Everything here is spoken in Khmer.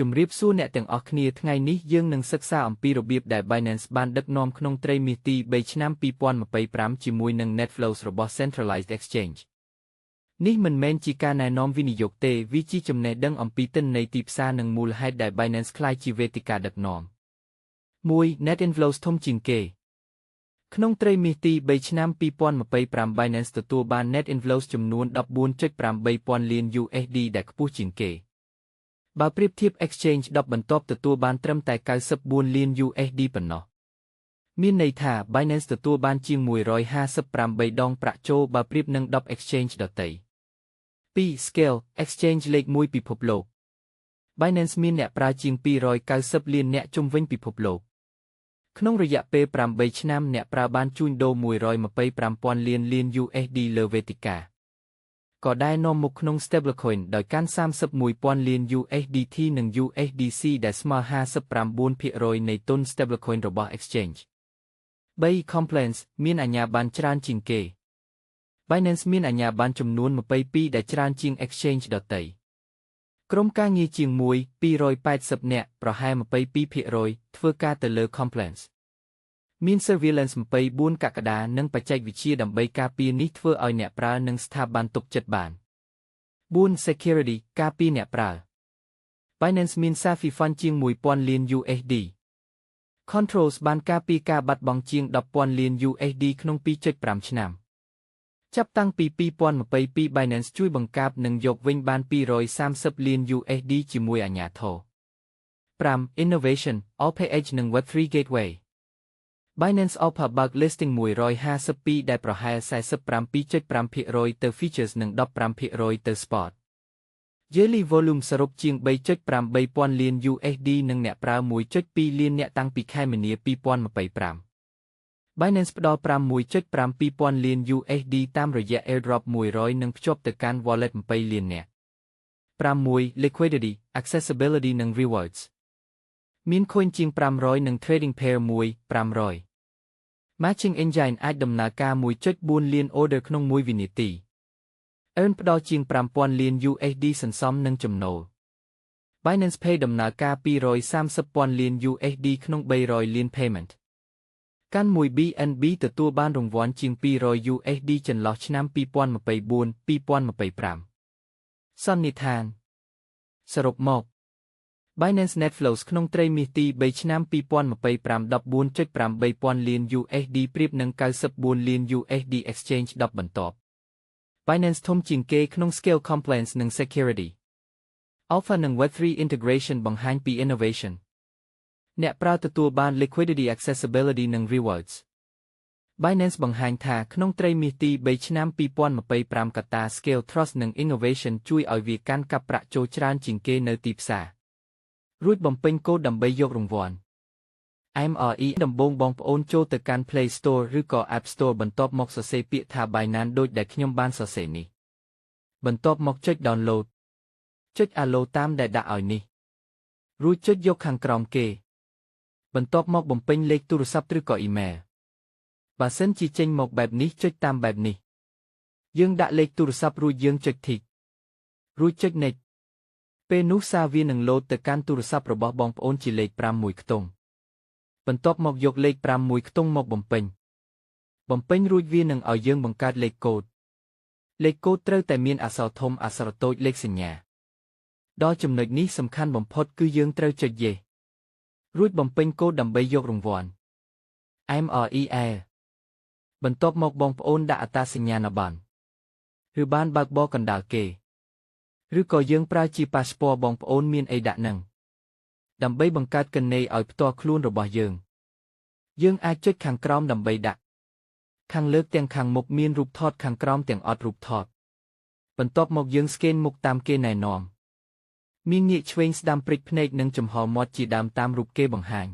ជំរាបសួរអ្នកទាំងអស់គ្នាថ្ងៃនេះយើងនឹងសិក្សាអំពីរបៀបដែល Binance បានដឹកនាំក្នុងត្រីមាសទី3ឆ្នាំ2025ជាមួយនឹង Net Flows របស់ Centralized Exchange នេះមិនមែនជាការណែនាំវិនិយោគទេវាជាចំណេះដឹងអំពីទិន្នន័យទីផ្សារនិងមូលហេតុដែល Binance ក្លាយជាវេទិកាដឹកនាំ 1. Net Inflows ធំជាងគេក្នុងត្រីមាសទី3ឆ្នាំ2025 Binance ទទួលបាន Net Inflows ចំនួន 14.8 ពាន់លាន USD ដែលខ្ពស់ជាងគេបើប្រៀបធៀប Exchange 10បន្ទាប់ទទួលបានត្រឹមតែ94លាន USD ប៉ុណ្ណោះមានន័យថា Binance ទទួលបានជាង158ដងប្រាក់ចូលបើប្រៀបនឹង10 Exchange ដទៃ 2. Scale Exchange លេខ1ពិភពលោក Binance មានអ្នកប្រើជាង290លានអ្នកជុំវិញពិភពលោកក្នុងរយៈពេល8ឆ្នាំអ្នកប្រើបានជួញដូរ125,000លាន USD លើវេទិកាក៏ដែលនាំមុខក្នុង Stablecoin ដោយកាន់31,000លាន USDT និង USDC ដែលស្មើ 59% នៃទុន Stablecoin របស់ Exchange 3. Compliance មានអាជ្ញាប័ណ្ណច្រើនជាងគេ Binance មានអាជ្ញាប័ណ្ណចំនួន22ដែលច្រើនជាង Exchange ដទៃក្រុមការងារជាង280នាក់ប្រហែល22% ធ្វើការទៅលើ Compliance មាន Surveillance 24 កក្កដានិងបច្ចេកវិទ្យាដើម្បីការពារនេះធ្វើឲ្យអ្នកប្រើនិងស្ថាប័នទុកចិត្តបាន 4. Security ការពារអ្នកប្រើ Binance មាន Safety Fund ជាង 1,000 លាន USD Controls បានការពារការបាត់បង់ជាង 10,000 លាន USD ក្នុង 2.5 ឆ្នាំចាប់តាំងពី2022 Binance ជួយបង្កាប់និងយកវិញបាន230លាន USD ជាមួយអាជ្ញាធរ 5. Innovation OPH និង Web3 Gateway Binance offer bug listing 152ដែលប្រហែល 47.5% ទៅ Features និង 15% ទៅ Spot Yearly Volume សរុបជាង 3.8 ពាន់លាន USD និងអ្នកប្រើ 1.2 លានអ្នកតាំងពីខែមីនា2025 Binance ផ្ដល់ 5.7 ពាន់លាន USD តាមរយៈ Airdrop 100និងភ្ជាប់ទៅកាន់ Wallet 20លាននាក់ 6. Liquidity Accessibility និង Rewards មាន Coin ជាង500និង Trading Pair 500 Matching Engine អាចដំណើរការ 1.4 លាន Order ក្នុង1វិនាទី Earn ផ្ដល់ជាង 5,000 លាន USD សន្សំនិងចំណូល Binance Pay ដំណើរការ 230,000 លាន USD ក្នុង 300 លាន Payment កាន់មួយ BNB ទទួលបានរង្វាន់ជាង200 USD ចន្លោះឆ្នាំ2024-2025 សន្និដ្ឋានសរុបមក Binance Net Flows ក្នុងត្រីមាសទី3ឆ្នាំ2025 14.8 ពាន់លាន USD ប្រៀបនឹង94លាន USD Exchange 10បន្ទាប់ Binance ធំជាងគេក្នុង Scale Compliance និង Security Alpha និង Web3 Integration បង្ហាញពី Innovation អ្នកប្រើទទួលបាន Liquidity Accessibility និង Rewards Binance បង្ហាញថាក្នុងត្រីមាសទី3ឆ្នាំ2025កត្តា Scale Trust និង Innovation ជួយឲ្យវាកាន់កាប់ប្រាក់ចូលច្រើនជាងគេនៅទីផ្សាររួចបំពេញកូដដើម្បីយករង្វាន់ MRE ដំបូងបងប្អូនចូលទៅកាន់ Play Store ឬក៏ App Store បន្ទាប់មកសរសេរពាក្យថា Binance ដូចដែលខ្ញុំបានសរសេរនេះបន្ទាប់មកចុច Download ចុច Allow តាមដែលដាក់ឲ្យនេះរួចចុចយកខាងក្រោមគេបន្ទាប់មកបំពេញលេខទូរស័ព្ទឬក៏ Email បើសិនជាចេញមកបែបនេះចុចតាមបែបនេះយើងដាក់លេខទូរស័ព្ទរួចយើងចុច Tick រួចចុច Next ពេលនោះសារវានឹងលោតទៅកាន់ទូរស័ព្ទរបស់បងប្អូនជាលេខ5មួយខ្ទង់បន្ទាប់មកយកលេខ5មួយខ្ទង់មកបំពេញរួចវានឹងឲ្យយើងបង្កើតលេខកូដត្រូវតែមានអក្សរធំអក្សរតូចលេខសញ្ញាដល់ចំណុចនេះសំខាន់បំផុតគឺយើងត្រូវចុច Yes រួចបំពេញកូដដើម្បីយករង្វាន់ MREL បន្ទាប់មកបងប្អូនដាក់អត្តសញ្ញាណប័ណ្ណឬបានបើកបរកណ្ដាលគេឬក៏យើងប្រើជា Passport បងប្អូនមានអីដាក់នឹងដើម្បីបង្កើតកណេឲ្យផ្ទាល់ខ្លួនរបស់យើងអាចចុចខាងក្រោមដើម្បីដាក់ខាងលើទាំងខាងមុខមានរូបថតខាងក្រោមទាំងអត់រូបថតបន្ទាប់មកយើង Scan មុខតាមគេណែនាំមានងាកឆ្វេងស្ដាំព្រិចភ្នែកនិងចំហមាត់ជាដើមតាមរូបគេបង្ហាញ